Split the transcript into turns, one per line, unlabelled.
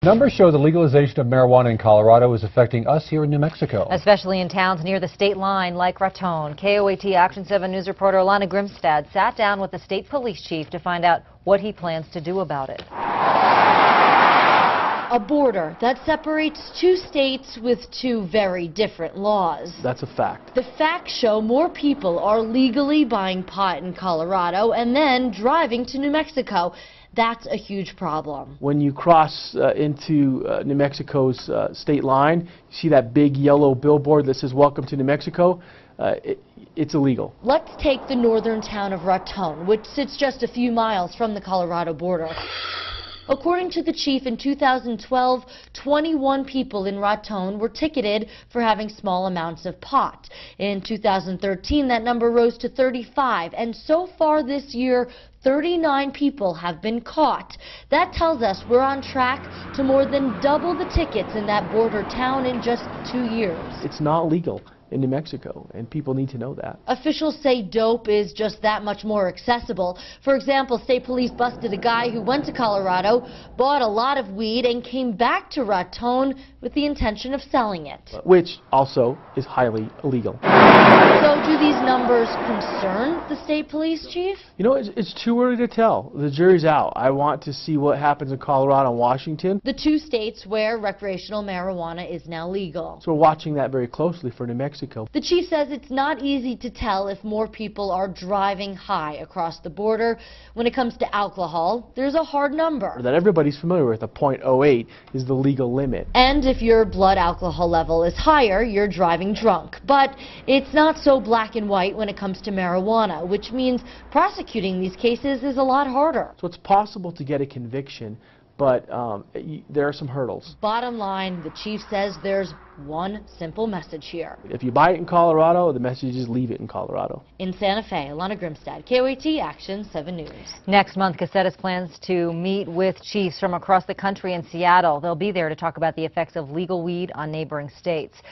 Numbers show the legalization of marijuana in Colorado is affecting us here in New Mexico.
Especially in towns near the state line like Raton. KOAT Action 7 News reporter Alana Grimstad sat down with the state police chief to find out what he plans to do about it.
A border that separates two states with two very different laws.
That's a fact.
The facts show more people are legally buying pot in Colorado and then driving to New Mexico. That's a huge problem.
When you cross into New Mexico's state line, you see that big yellow billboard that says "Welcome to New Mexico." It's illegal.
Let's take the northern town of Raton, which sits just a few miles from the Colorado border. According to the chief, in 2012, 21 people in Raton were ticketed for having small amounts of pot. In 2013, that number rose to 35, and so far this year, 39 people have been caught. That tells us we're on track to more than double the tickets in that border town in just 2 years.
It's not legal in New Mexico, and people need to know that.
Officials say dope is just that much more accessible. For example, state police busted a guy who went to Colorado, bought a lot of weed, and came back to Raton with the intention of selling it.
Which also is highly illegal.
So do these numbers concern the state police chief?
You know, it's too early to tell. The jury's out. I want to see what happens in Colorado and Washington.
The two states where recreational marijuana is now legal.
So we're watching that very closely for New Mexico.
The chief says it's not easy to tell if more people are driving high across the border. When it comes to alcohol, there's a hard number
that everybody's familiar with. A .08 is the legal limit.
And if your blood alcohol level is higher, you're driving drunk. But it's not so black and white when it comes to marijuana, which means prosecuting these cases is a lot harder.
So it's possible to get a conviction, but there are some hurdles.
Bottom line, the chief says there's one simple message here.
If you buy it in Colorado, the message is leave it in Colorado.
In Santa Fe, Alana Grimstad, KOAT Action 7 News.
Next month, Cossettas plans to meet with chiefs from across the country in Seattle. They'll be there to talk about the effects of legal weed on neighboring states.